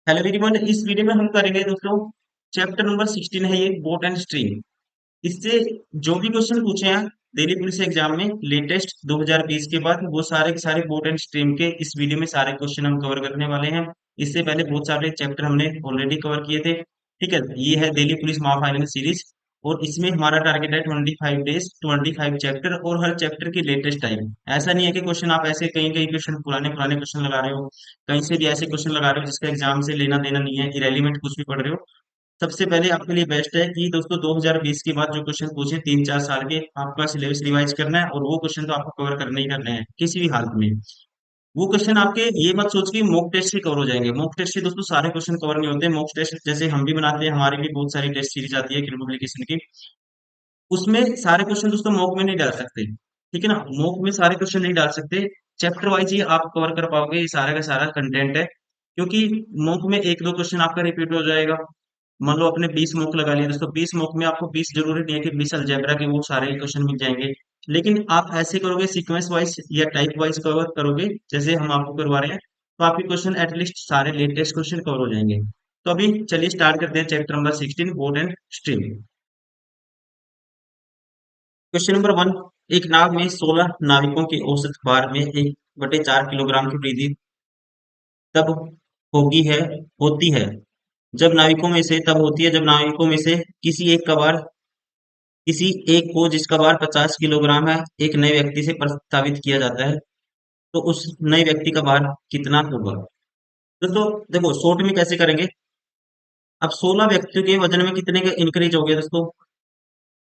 Hello everyone, इस video में हम करेंगे दोस्तों चैप्टर नंबर 16 है ये बोट एंड स्ट्रीम। इससे जो भी क्वेश्चन पूछे हैं दिल्ली पुलिस एग्जाम में लेटेस्ट 2020 के बाद वो सारे के सारे बोट एंड स्ट्रीम के इस वीडियो में सारे क्वेश्चन हम कवर करने वाले हैं। इससे पहले बहुत सारे चैप्टर हमने ऑलरेडी कवर किए थे। ठीक है, ये है दिल्ली पुलिस महाफाइनल सीरीज और इसमें हमारा टारगेट है 25 डेज 25 चैप्टर और हर चैप्टर की लेटेस्ट टाइम। ऐसा नहीं है कि क्वेश्चन आप ऐसे कहीं कहीं क्वेश्चन पुराने पुराने क्वेश्चन लगा रहे हो, कहीं से भी ऐसे क्वेश्चन लगा रहे हो जिसका एग्जाम से लेना देना नहीं है, इरेलीवेंट कुछ भी पढ़ रहे हो। सबसे पहले आपके लिए बेस्ट है कि दोस्तों 2020 के बाद जो क्वेश्चन पूछे 3-4 साल के, आपका सिलेबस रिवाइज करना है और वो क्वेश्चन तो आपको कवर करने ही करने हैं किसी भी हालत में। वो क्वेश्चन आपके ये मत सोच के मॉक टेस्ट से कवर हो जाएंगे। मॉक टेस्ट से दोस्तों सारे क्वेश्चन कवर नहीं होते। मॉक टेस्ट जैसे हम भी बनाते हैं, हमारी भी बहुत सारी टेस्ट सीरीज आती है क्रिकेट पब्लिकेशन की, उसमें सारे क्वेश्चन दोस्तों मॉक में नहीं डाल सकते। ठीक है ना, मॉक में सारे क्वेश्चन नहीं डाल सकते। चैप्टर वाइज ही आप कवर कर पाओगे, ये सारा का सारा कंटेंट है। क्योंकि मॉक में एक दो क्वेश्चन आपका रिपीट हो जाएगा। मान लो आपने 20 मॉक लगा लिए दोस्तों, 20 मॉक में आपको 20 जरूरी नहीं है कि 20 अलजेब्रा के वो सारे क्वेश्चन मिल जाएंगे। लेकिन आप ऐसे करोगे सीक्वेंस वाइज या टाइप वाइज कवर करोगे जैसे हम आपको करवा रहे हैं, तो आपके क्वेश्चन एटलीस्ट सारे लेटेस्ट क्वेश्चन कवर हो जाएंगे। तो अभी चलिए स्टार्ट करते हैं chapter number 16 board and stream. Question number 1। एक नाव में 16 नाविकों की औसत भार में 1/4 किलोग्राम की वृद्धि तब होगी है होती है जब नाविकों में से तब होती है जब नाविकों में से किसी एक को जिसका भार 50 किलोग्राम है एक नए व्यक्ति से प्रस्तावित किया जाता है, तो उस नए व्यक्ति का भार कितना होगा। दोस्तों देखो शॉर्ट में कैसे करेंगे। अब 16 व्यक्तियों के वजन में कितने का इंक्रीज हो गया दोस्तों,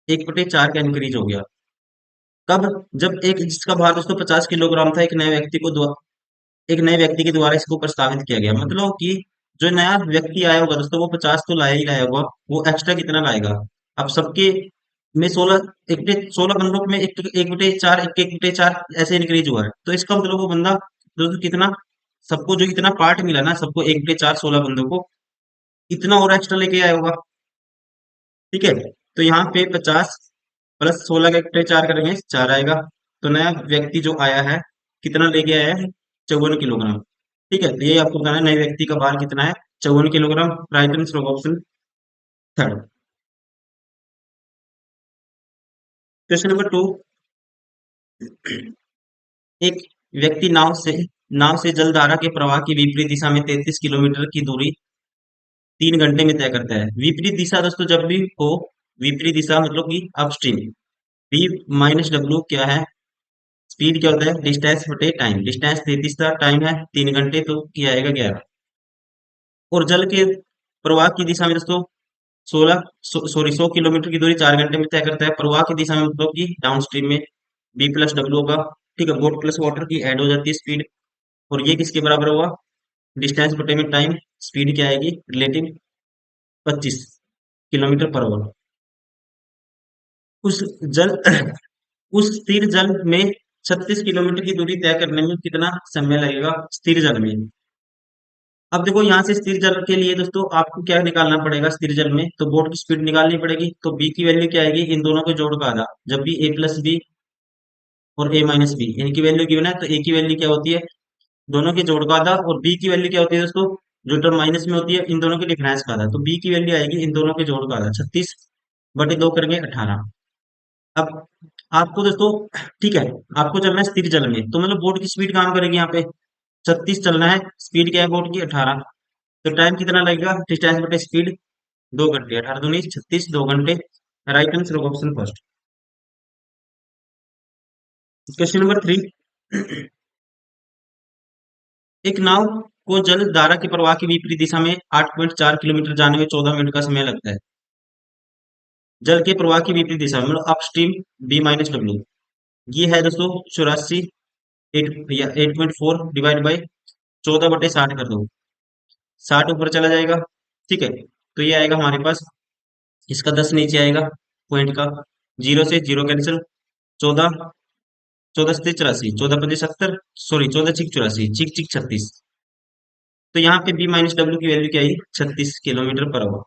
1/4 का इंक्रीज हो गया। कब? जब एक जिसका भार दोस्तों 50 किलोग्राम था एक नए व्यक्ति के द्वारा इसको प्रस्तावित किया गया, मतलब कि जो नया व्यक्ति आया होगा दोस्तों वो 50 तो लाया ही लाया होगा, वो एक्स्ट्रा कितना लाएगा। अब सबके में 16 बंदों में एक एक बटे चार एक बटे चार ऐसे इंक्रीज हुआ है, तो इसका मतलब वो बंदा दोस्तों कितना, सबको जो इतना पार्ट मिला ना, सबको 1/4 16 बंदों को इतना और एक्स्ट्रा लेके आया होगा। ठीक है, तो यहाँ पे 50 प्लस 16 का 1/4 करेंगे 4 आएगा। तो नया व्यक्ति जो आया है कितना लेके आया है, 54 किलोग्राम। ठीक है, तो ये आपको बताना है नए व्यक्ति का भार कितना है, 54 kilogram. Right answer option third. Question number 2। एक व्यक्ति नाव से जलधारा के प्रवाह की विपरीत दिशा में 33 किलोमीटर की दूरी 3 घंटे में तय करता है। विपरीत दिशा दोस्तों जब भी हो, विपरीत दिशा मतलब कि अपस्ट्रीम, v माइनस डब्ल्यू क्या है, स्पीड क्या होता है, डिस्टेंस बटे टाइम। डिस्टेंस 33 था, टाइम है 3 घंटे, तो क्या आएगा 11। और जल के प्रवाह की दिशा में दोस्तों 100 किलोमीटर की दूरी 4 घंटे में तय करता है। प्रवाह की दिशा में मतलब कि डाउन स्ट्रीम में बी प्लस डब्ल्यू होगा। ठीक है, बोट प्लस वाटर की ऐड हो जाती है स्पीड। और ये किसके बराबर होगा, डिस्टेंस बटे में टाइम। स्पीड क्या आएगी रिलेटिव, 25 किलोमीटर पर आवर। उस जल उस स्थिर जल में 36 किलोमीटर की दूरी तय करने में कितना समय लगेगा स्थिर जल में। अब देखो यहाँ से स्थिर जल के लिए दोस्तों आपको क्या निकालना पड़ेगा, स्थिर जल में तो बोट की स्पीड निकालनी पड़ेगी। तो बी की वैल्यू क्या आएगी, इन दोनों के जोड़ का आधा। जब भी ए प्लस बी और ए माइनस बी इनकी वैल्यू गिवन है, तो ए की वैल्यू क्या होती है, दोनों के जोड़ का आधा। और बी की वैल्यू क्या होती है दोस्तों, जो टर्म माइनस में होती है इन दोनों के डिफरेंस का आधा। तो बी की वैल्यू आएगी इन दोनों के जोड़ का आधा, 36/2 करेंगे 18। अब आपको दोस्तों, ठीक है, आपको चलना है स्थिर जल में, तो मतलब बोट की स्पीड काम करेगी यहाँ पे 36 चलना है, स्पीड क्या है बोट की 18। तो टाइम कितना लगेगा, डिस्टेंस बटे स्पीड, 2 घंटे। 18 दूनी 36, 2 घंटे। Right answer option first. Question number 3। एक नाव को जल धारा के प्रवाह की विपरीत दिशा में 8.4 किलोमीटर जाने में 14 मिनट का समय लगता है। जल के प्रवाह की विपरीत दिशा में मतलब अपस्ट्रीम, बी माइनस डब्ल्यू। ये है दोस्तों 84, 8.4 डिवाइड बाई 14/60 कर दो, 60 ऊपर चला जाएगा। ठीक है, तो ये आएगा हमारे पास, इसका 10 नीचे आएगा पॉइंट का, जीरो से जीरो कैंसिल। 14, 14 से 84, 14 × 5 = 70, सॉरी 14 × 6 = 84, छिक छिक 36। तो यहाँ पे बी माइनस डब्ल्यू की वैल्यू क्या आई, 36 किलोमीटर पर आवर।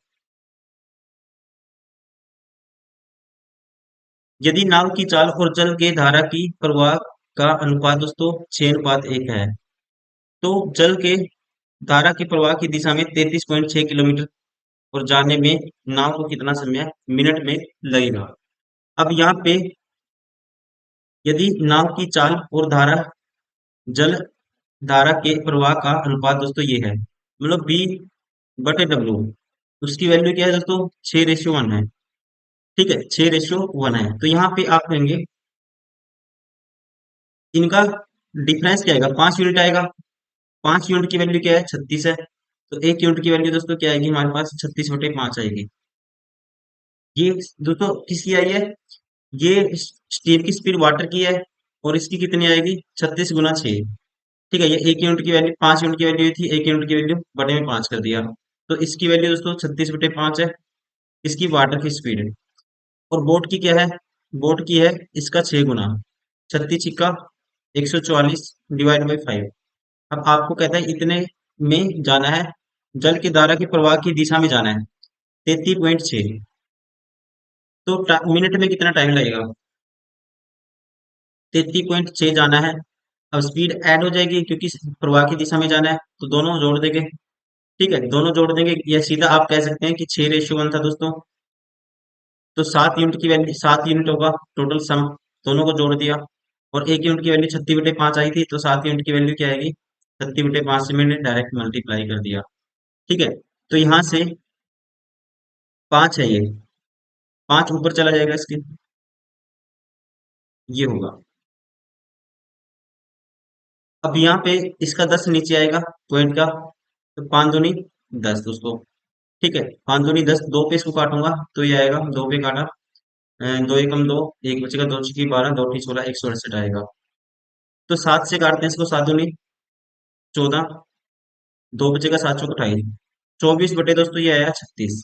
यदि नाव की चाल और जल के धारा की प्रवाह का अनुपात दोस्तों 6:1 है, तो जल के धारा के प्रवाह की दिशा में 33.6 किलोमीटर और जाने में नाव को कितना समय मिनट में लगेगा। अब यहाँ पे यदि नाव की चाल और धारा जल धारा के प्रवाह का अनुपात दोस्तों ये है, मतलब बी बटे डब्ल्यू, उसकी वैल्यू क्या है दोस्तों, 6:1 है। ठीक है, 6:1 है। तो यहाँ पे आप कहेंगे इनका डिफरेंस क्या आएगा, 5 यूनिट आएगा। 5 यूनिट की वैल्यू क्या है, 36 है। तो 1 यूनिट की वैल्यू दोस्तों क्या आएगी हमारे पास, 36/5 आएगी। ये दोस्तों किसकी आई है, ये स्टीम की स्पीड वाटर की है, और इसकी कितनी आएगी, 36 × 6। ठीक है, ये 1 यूनिट की वैल्यू, 5 यूनिट की वैल्यू थी, 1 यूनिट की वैल्यू बटे में 5 कर दिया। तो इसकी वैल्यू दोस्तों 36/5 है, इसकी वाटर की स्पीड है। और बोट की क्या है, बोट की है इसका 6 गुना, 36 × 144 डिवाइड बाई 5। अब आपको कहता है इतने में जाना है, जल की धारा के प्रवाह की दिशा में जाना है 33.6। तो मिनट में कितना टाइम लगेगा, 33.6 जाना है। अब स्पीड ऐड हो जाएगी क्योंकि प्रवाह की दिशा में जाना है, तो दोनों जोड़ देंगे। ठीक है, दोनों जोड़ देंगे, या सीधा आप कह सकते हैं कि 6:1 था दोस्तों। तो 7 यूनिट की वैल्यू 7 यूनिट होगा, टोटल सम दोनों को जोड़ दिया। और 1 यूनिट की वैल्यू 36/5 आई थी, तो 7 यूनिट की वैल्यू क्या आएगी, 36/5 से मैंने डायरेक्ट मल्टीप्लाई कर दिया। ठीक है, तो यहाँ से 5 है, ये 5 ऊपर चला जाएगा इसके, ये होगा। अब यहाँ पे इसका 10 नीचे आएगा पॉइंट का, तो 5 दूनी 10 दोस्तों। ठीक है, 5 दूनी 10, 2 पे इसको काटूंगा तो ये आएगा, 2 पे काटा, 2 एकम 2, एक बचेगा, 2 छीकी 12, 2 ठी 16, 168 आएगा। तो 7 से काटते हैं इसको, 7 दूनी 14, 2 बचेगा, 7 चौक 28, 24 बटे दोस्तों ये आया 36।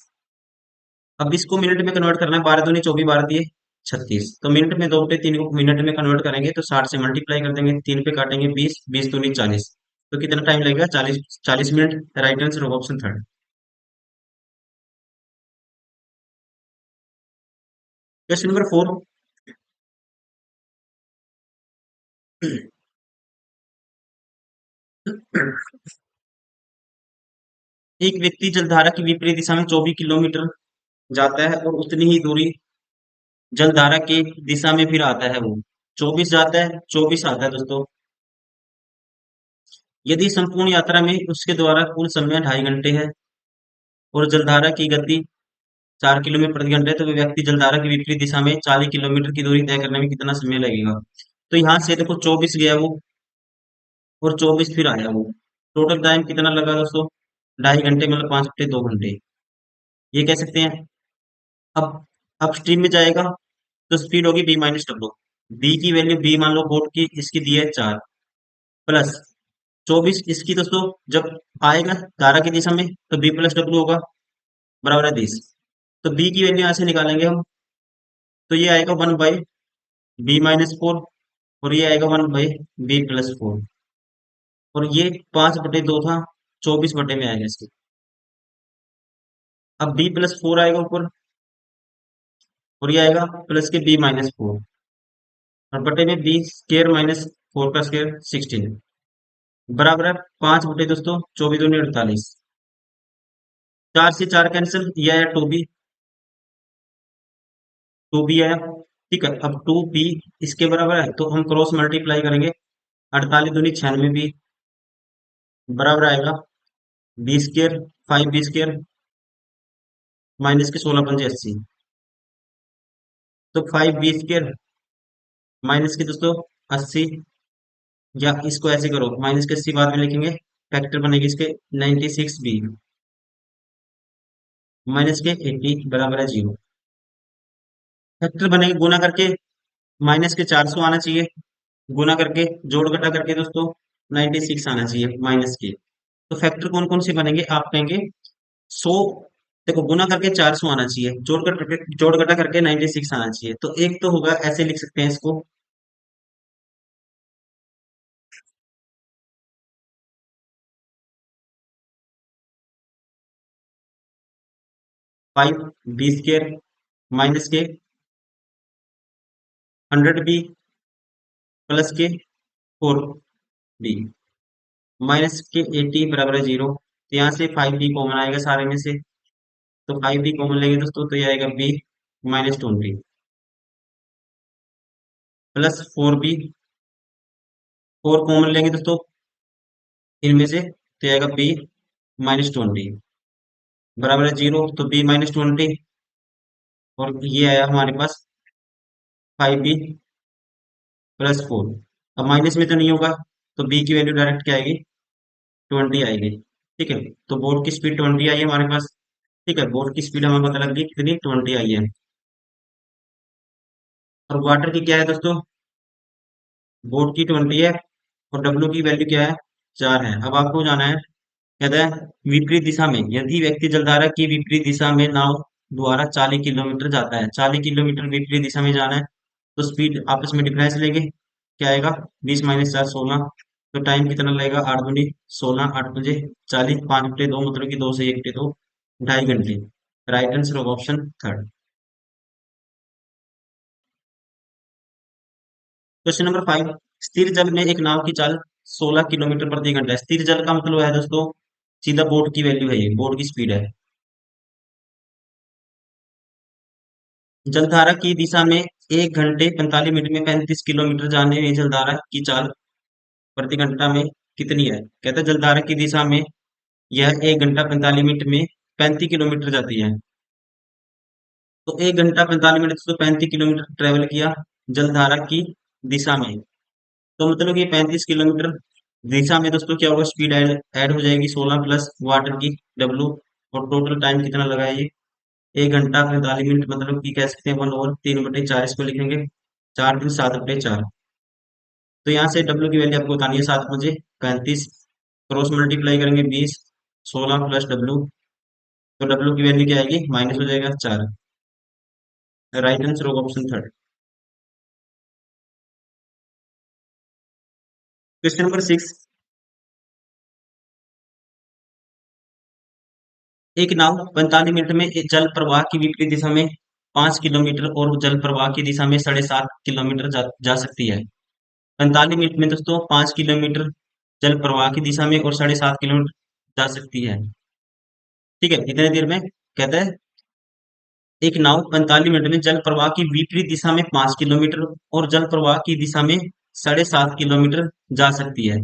अब इसको मिनट में कन्वर्ट करना है, 12 दूनी 24, 12 दिए 36, तो मिनट में 2/3 को मिनट में कन्वर्ट करेंगे तो 60 से मल्टीप्लाई कर देंगे, 3 पे काटेंगे 20, 20 दूनी 40। तो कितना टाइम लगेगा, 40 मिनट। राइट आंसर होगा ऑप्शन थर्ड। Question number 4। एक व्यक्ति जलधारा की विपरीत दिशा में 24 किलोमीटर जाता है और उतनी ही दूरी जलधारा की दिशा में फिर आता है, वो 24 जाता है, 24 आता है दोस्तों। यदि संपूर्ण यात्रा में उसके द्वारा कुल समय 2.5 घंटे है और जलधारा की गति 4 किलोमीटर प्रति घंटे है, तो वह व्यक्ति जलधारा की विपरीत दिशा में 40 किलोमीटर की दूरी तय करने में कितना समय लगेगा। तो यहाँ से देखो 24 गया वो, और 24 फिर आया वो, टोटल टाइम कितना लगा दोस्तों, 2.5 घंटे, मतलब 5/2 घंटे। ये कह सकते हैं। अब अपस्ट्रीम में जाएगा तो स्पीड होगी b-w। बी की वैल्यू, बी मान लो बोट की, इसकी दी है 4, प्लस 24 इसकी दोस्तों, जब आएगा धारा की दिशा में तो b+w होगा, बराबर है 20। तो बी की वैल्यू यहाँ से निकालेंगे हम, तो ये आएगा 1/b-4, और ये आएगा 1/b+4, और ये 5/2 था, 24 बटे में आएगा इसके। अब b+4 आएगा ऊपर, और ये आएगा प्लस के b-4, और बटे में b² - 4 का स्क्वायर 16, बराबर है 5 बटे दोस्तों 24 दूनी 48। 4 से 4 कैंसिल, ये आया 2b आया। ठीक है, अब 2b इसके बराबर है, तो हम क्रॉस मल्टीप्लाई करेंगे, 48 दूनी 96 b, बराबर आएगा b² 5b² माइनस के 16×5 80। तो 5b² माइनस के दोस्तों 80, या इसको ऐसे करो, माइनस के 80 बाद में लिखेंगे, फैक्टर बनेगी इसके 96b माइनस के 80 बराबर है 0। फैक्टर बनेगी गुना करके, माइनस के 400 आना चाहिए, गुना करके जोड़ घटा करके दोस्तों 96 आना चाहिए माइनस के। तो फैक्टर कौन कौन से बनेंगे, आप कहेंगे 100, देखो गुना करके 400 आना चाहिए, जोड़ घटा करके 96 आना चाहिए। तो एक तो होगा, ऐसे लिख सकते हैं इसको, 5b² माइनस के 100b प्लस के 4b, माइनस के 80 बराबर है 0। तो यहाँ से 5b कॉमन आएगा सारे में से। तो 5b कॉमन लेंगे दोस्तों तो ये आएगा b -20 प्लस 4b। 4 कॉमन लेंगे दोस्तों इनमें से तो ये आएगा b -20 बराबर है 0। तो b -20 और ये आया हमारे पास 5b +4। अब माइनस में तो नहीं होगा तो b की वैल्यू डायरेक्ट क्या आएगी, 20 आएगी। ठीक है, तो बोर्ड की स्पीड 20 आई है हमारे पास। ठीक है, बोर्ड की स्पीड हमें पता लग गई कितनी, 20 आई है। और वाटर की क्या है दोस्तों, बोर्ड की 20 है और डब्ल्यू की वैल्यू क्या है, 4 है। अब आपको जाना है, कहता है विपरीत दिशा में यदि व्यक्ति जलधारा की विपरीत दिशा में नाव द्वारा 40 किलोमीटर जाता है, 40 किलोमीटर विपरीत दिशा में जाना है, तो स्पीड आपस में डिफरेंस लेंगे, क्या आएगा 20 - 4 16। तो टाइम कितना लगेगा, 8 दूनी 16, 8 बजे 40, 5 बटे 2 मतलब कि 2 से 1 बटे 2, 2.5 घंटे। Right answer of option third. Question number 5, स्थिर जल में एक नाव की चाल 16 किलोमीटर प्रति घंटा है। स्थिर जल का मतलब है दोस्तों सीधा बोट की वैल्यू है, ये बोट की स्पीड है। जलधारा की दिशा में 1 घंटे 45 मिनट में 35 किलोमीटर जाने में जलधारा की चाल प्रति घंटा में कितनी है। कहता है जलधारा की दिशा में यह 1 घंटा 45 मिनट में 35 किलोमीटर जाती है। तो 1 घंटा 45 मिनट तो 35 किलोमीटर ट्रेवल किया जलधारा की दिशा में। तो मतलब ये 35 किलोमीटर दिशा में दोस्तों क्या होगा, स्पीड ऐड हो जाएगी 16 प्लस वाटर की डब्लू। और टोटल टाइम कितना लगा है ये, 1 घंटा 45 मिनट मतलब कि कह सकते हैं 1/3/4 इसको लिखेंगे, 4 × 7/4। तो यहाँ से डब्ल्यू की वैल्यू आपको बतानी है, 7 × 5 = 35, क्रॉस मल्टीप्लाई करेंगे 20, 16 प्लस डब्ल्यू। तो डब्ल्यू की वैल्यू क्या आएगी, माइनस हो जाएगा 4। राइट आंसर होगा ऑप्शन थर्ड। क्वेश्चन नंबर 6, एक नाव 45 मिनट में एक जल प्रवाह की विपरीत दिशा में 5 किलोमीटर और जल प्रवाह की दिशा में 7.5 किलोमीटर जा सकती है। 45 मिनट में दोस्तों 5 किलोमीटर जल प्रवाह की दिशा में और 7.5 किलोमीटर जा सकती है। ठीक है, कितने देर में, कहता है एक नाव 45 मिनट में जल प्रवाह की विपरीत दिशा में 5 किलोमीटर और जल प्रवाह की दिशा में 7.5 किलोमीटर जा सकती है।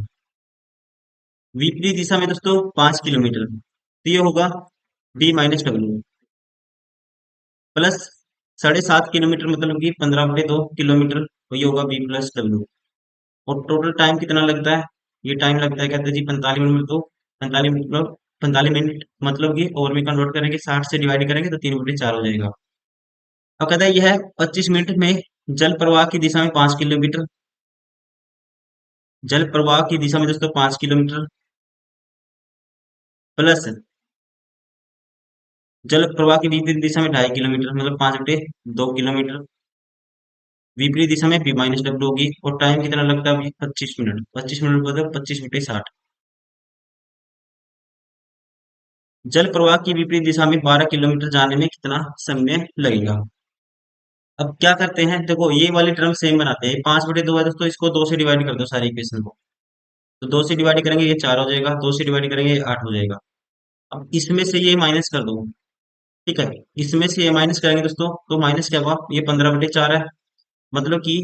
विपरीत दिशा में दोस्तों 5 किलोमीटर, तो ये होगा b - w प्लस 7.5 किलोमीटर मतलब कि 15/2 किलोमीटर, तो ये होगा b + w। और टोटल टाइम कितना लगता है, ये टाइम लगता है कहते हैं जी 45 मिनट। तो 45 मिनट मतलब कि ओवर में कन्वर्ट करेंगे, 60 से डिवाइड करेंगे तो 3/4 हो जाएगा। अब कहता है यह 25 मिनट में जल प्रवाह की दिशा में 5 किलोमीटर, जल प्रवाह की दिशा में दोस्तों 5 किलोमीटर प्लस जल प्रवाह की विपरीत दिशा में 2.5 किलोमीटर मतलब 5/2 किलोमीटर, विपरीत दिशा में b - w होगी। और टाइम कितना लगता है, 25 मिनट, 25 मिनट मतलब 25/60। जल प्रवाह की विपरीत दिशा में 12 किलोमीटर जाने में कितना समय लगेगा। अब क्या करते हैं, देखो ये वाली टर्म सेम बनाते हैं, 5/2 है दोस्तों, इसको 2 से डिवाइड कर दो सारी इक्वेशन को। तो 2 से डिवाइड करेंगे ये 4 हो जाएगा, 2 से डिवाइड करेंगे ये 8 हो जाएगा। अब इसमें से ये माइनस कर दो। ठीक है, इसमें से ये माइनस करेंगे दोस्तों तो माइनस क्या हुआ, ये 15/4 है। मतलब कि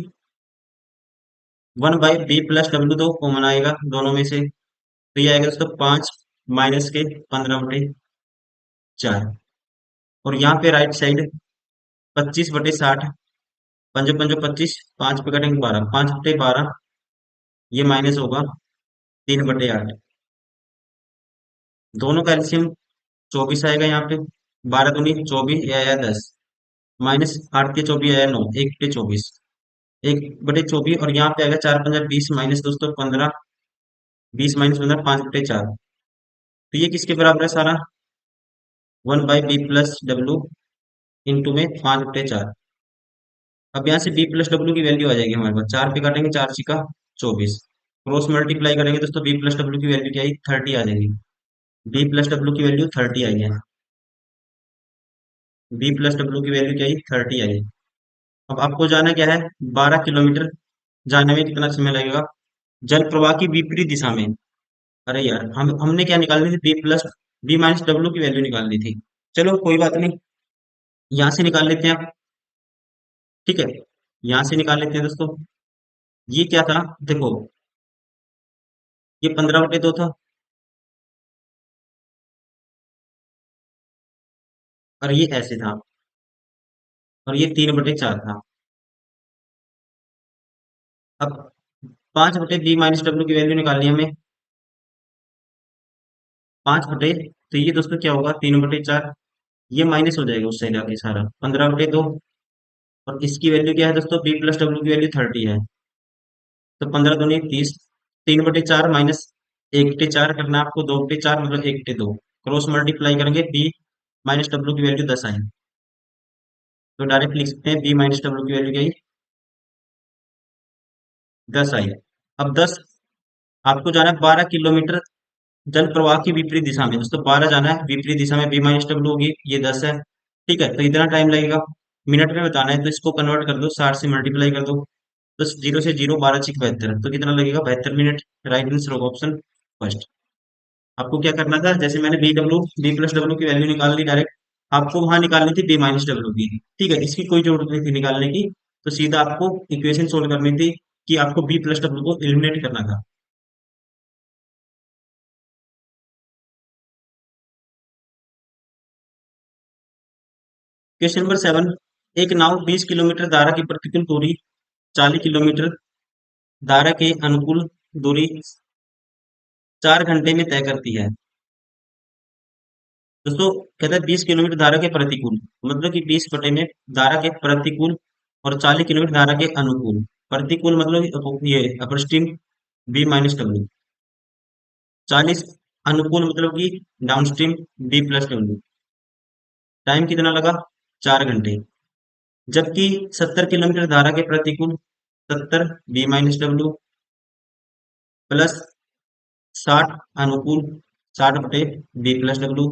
1/b + w तो कॉमन आएगा दोनों में से, तो ये आएगा दोस्तों 5 माइनस के 15/4। और यहाँ पे राइट साइड 25/60, पंजो पंजो 25, 5 पे कटेंगे 12, 5/12, ये माइनस होगा 3/8। दोनों का एलसीएम 24 आएगा यहाँ पे, 12 दूनी 24, ये आया 10, माइनस 8 के 24 आया 9, 1/24, 1/24। और यहाँ पे आएगा 4 × 5 = 20 माइनस दोस्तों 15, 20 - 15 5/4। तो ये किसके बराबर है सारा, 1/b + w इंटू में 5/4। अब यहाँ से b + w की वैल्यू आ जाएगी हमारे पास, 4 पे काटेंगे 4 × 4 = 24, क्रॉस मल्टीप्लाई करेंगे दोस्तों b + w की वैल्यू क्या आई, 30 आ जाएगी। b + w की वैल्यू 30 आई है, b + w की वैल्यू क्या आई, 30 आई। अब आपको जाना क्या है, 12 किलोमीटर जाने में कितना समय लगेगा जल प्रवाह की विपरीत दिशा में। अरे यार हमने क्या निकालनी थी, B plus B minus W की वैल्यू निकालनी थी। चलो कोई बात नहीं, यहाँ से निकाल लेते हैं आप। ठीक है, यहाँ से निकाल लेते हैं दोस्तों। ये क्या था, देखो, ये 15/2 था, और ये ऐसे था, और ये 3/4 था। अब 5/बी माइनस डब्ल्यू की वैल्यू निकालनी है हमें। 5 बटे, तो ये दोस्तों क्या होगा, 3/4। ये माइनस हो जाएगा उससे जाके सारा, 15/2। और इसकी वैल्यू क्या है दोस्तों, बी प्लस डब्ल्यू की वैल्यू 30 है। तो 15 दूनी 30, 3/4 माइनस 1/4 करना है आपको, 2/4 मतलब 1/2। क्रॉस मल्टीप्लाई करेंगे, बी माइनस डब्ल्यू की वैल्यू 10 आई। तो डायरेक्ट लिख सकते हैं बी माइनस डब्ल्यू की वैल्यू क्या आई, 10 आई। अब 10, आपको जाना है 12 किलोमीटर जल प्रवाह की विपरीत दिशा में। दोस्तों 12 जाना है विपरीत दिशा में, बी माइनस डब्ल्यू होगी, ये 10 है। ठीक है, तो इतना टाइम लगेगा, मिनट में बताना है, तो इसको कन्वर्ट कर दो, 60 से मल्टीप्लाई कर दो। तो 0 से 0, 12×6 = 72, तो कितना लगेगा, 72 मिनट। राइट आंसर होगा ऑप्शन फर्स्ट। आपको क्या करना था, जैसे मैंने बी प्लस डब्ल्यू की वैल्यू निकाल ली डायरेक्ट, आपको वहां निकालनी थी बी माइनस डब्ल्यू की। ठीक है, इसकी कोई जरूरत नहीं थी निकालने की, तो सीधा आपको इक्वेशन सोल्व करनी थी, कि आपको बी प्लस डब्ल्यू को एलिमिनेट करना था। क्वेश्चन नंबर 7, एक नाव 20 किलोमीटर धारा की प्रतिकूल दूरी 40 किलोमीटर धारा के अनुकूल दूरी 4 घंटे में तय करती है। दोस्तों कहता है 20 किलोमीटर धारा के प्रतिकूल, मतलब कि 20 बटे में धारा के प्रतिकूल, और 40 किलोमीटर धारा के अनुकूल। प्रतिकूल मतलब ये upper stream, B minus W. 40 अनुकूल मतलब कि downstream, B plus W. Time कितना लगा, 4 घंटे। जबकि 70 किलोमीटर धारा के प्रतिकूल, 70 बी माइनस डब्ल्यू, प्लस 60 अनुकूल, 60 बटे बी प्लस डब्ल्यू।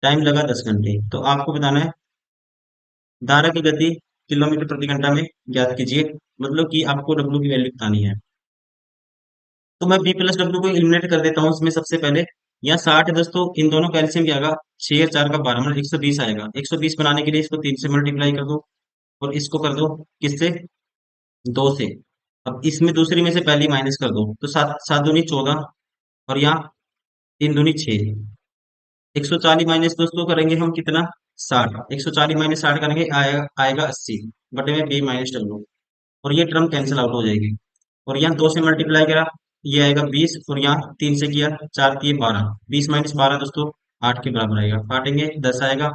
टाइम लगा 10 घंटे। तो आपको बताना है धारा की गति किलोमीटर प्रति घंटा में ज्ञात कीजिए, मतलब कि आपको डब्ल्यू की वैल्यू बतानी है। तो मैं बी प्लस डब्ल्यू को एलिमिनेट कर देता हूँ इसमें सबसे पहले। यहाँ 60 है दोस्तों, इन दोनों का एलसीएम क्या आएगा, 6 और 4 का 12 मतलब 120 आएगा। 120 बनाने के लिए इसको 3 से मल्टीप्लाई कर दो, और इसको कर दो किससे, 2 से। अब इसमें दूसरी में से पहली माइनस कर दो, तो 7 7 दूनी 14, और यहाँ 3 दूनी 6। 140 माइनस दोस्तों करेंगे हम कितना, 60। 140 माइनस 60 करेंगे, आएगा 80 बटे में बी माइनस डब्ल्यू। और ये टर्म कैंसिल आउट हो जाएगी। और यहाँ 2 से मल्टीप्लाई करा, ये आएगा 20, और यहाँ 3 से किया, 4×3 = 12। 20 - 12 दोस्तों 8 के बराबर आएगा, काटेंगे 10 आएगा।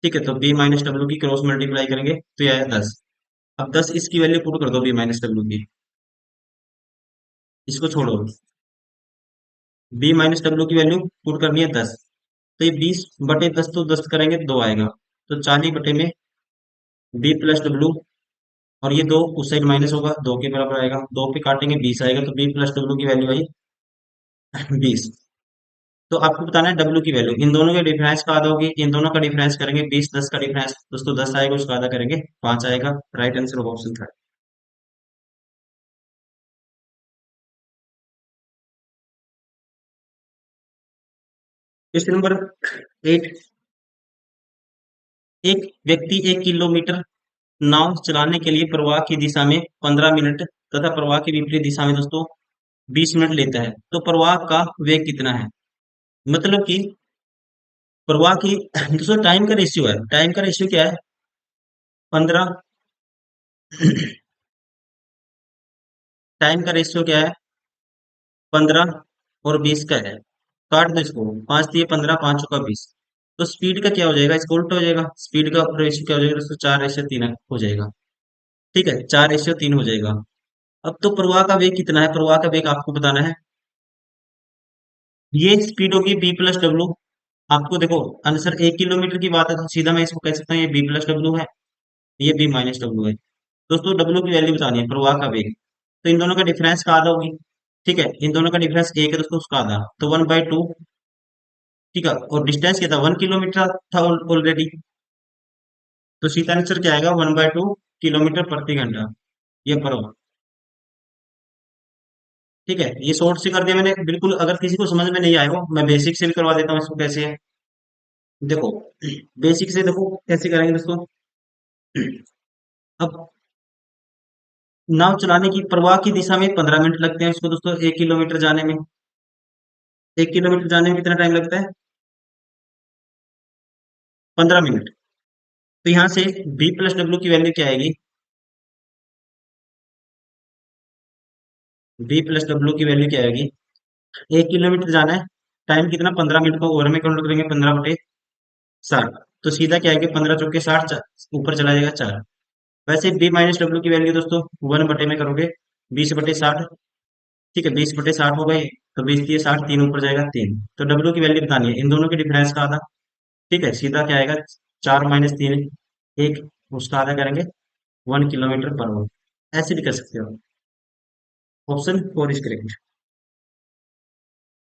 ठीक है, तो बी माइनस डब्ल्यू की क्रॉस मल्टीप्लाई करेंगे, तो ये आएगा 10। अब 10 इसकी वैल्यू पुट कर दो बी माइनस डब्ल्यू की, इसको छोड़ो। बी माइनस डब्ल्यू की वैल्यू पुट करनी है 10, तो ये 20/10, तो 10 करेंगे तो 2 आएगा। तो 40 बटे में बी प्लस डब्ल्यू, और ये 2 उस साइड माइनस होगा, 2 के बराबर आएगा, 2 पे काटेंगे 20 आएगा, तो बी प्लस डब्ल्यू की वैल्यू आई 20। तो आपको बताना है डब्ल्यू की वैल्यू, इन दोनों के डिफरेंस का आधा होगी, इन दोनों का डिफरेंस करेंगे 20 10 का डिफरेंस दोस्तों 10 आएगा, उसका आधा करेंगे 5 आएगा। राइट आंसर होगा ऑप्शन थर्ड। क्वेश्चन नंबर 8, एक व्यक्ति 1 किलोमीटर नाव चलाने के लिए प्रवाह की दिशा में 15 मिनट तथा प्रवाह की विपरीत दिशा में दोस्तों 20 मिनट लेता है, तो प्रवाह का वेग कितना है। मतलब कि प्रवाह की दोस्तों टाइम का रेशियो है, टाइम का रेशियो क्या है, 15। टाइम का रेशियो क्या है, 15 और 20 का है। काट दो इसको, 5×3 = 15, 5×4 = 20। तो स्पीड का क्या हो जाएगा, इसको उल्टा हो जाएगा, स्पीड का रेशियो क्या हो जाएगा दोस्तों, 4:3 हो जाएगा। ठीक है, 4:3 हो जाएगा। अब तो प्रवाह का वेग कितना है, प्रवाह का वेग आपको बताना है। ये स्पीड होगी बी प्लस डब्ल्यू। आपको देखो आंसर 1 किलोमीटर की बात है, तो सीधा मैं इसको कह सकता हूँ ये बी प्लस डब्ल्यू है, ये बी माइनस डब्ल्यू है। दोस्तों डब्ल्यू की वैल्यू बतानी है, प्रवाह का वेग। तो इन दोनों का डिफरेंस का आधा होगी। ठीक है, इन दोनों का डिफरेंस 1 है दोस्तों, उसका आधा, तो 1/2। ठीक है, और डिस्टेंस क्या था, 1 किलोमीटर था ऑलरेडी। तो सीधा आंसर क्या आएगा, 1/2 किलोमीटर प्रति घंटा, ये पर ठीक है, ये शॉर्ट से कर दिया मैंने बिल्कुल। अगर किसी को समझ में नहीं आया हो, मैं बेसिक से भी करवा देता हूँ इसको कैसे है। देखो, बेसिक से देखो कैसे करेंगे दोस्तों। अब नाव चलाने की प्रवाह की दिशा में 15 मिनट लगते हैं इसको दोस्तों, 1 किलोमीटर जाने में। 1 किलोमीटर जाने में कितना टाइम लगता है? 15 मिनट। तो यहाँ से बी प्लस डब्ल्यू की वैल्यू क्या आएगी? बी प्लस डब्ल्यू की वैल्यू क्या आएगी? 1 किलोमीटर जाना है, टाइम कितना? 15 मिनट को ओवर में कन्वर्ट करेंगे 15/60। तो सीधा क्या आएगा? 15 × 60, ऊपर चला जाएगा 4। वैसे बी माइनस डब्ल्यू की वैल्यू दोस्तों 1 बटे में करोगे 20/60। ठीक है, 20/60 हो गई। तो 20×3 = 60, 3 ऊपर जाएगा 3। तो डब्ल्यू की वैल्यू बतानी है इन दोनों के डिफरेंस का आधा। ठीक है, सीधा क्या आएगा? 4 - 3, 1, उसका आधा करेंगे 1 किलोमीटर पर आवर। ऐसे भी कर सकते हो। Option 4 is correct.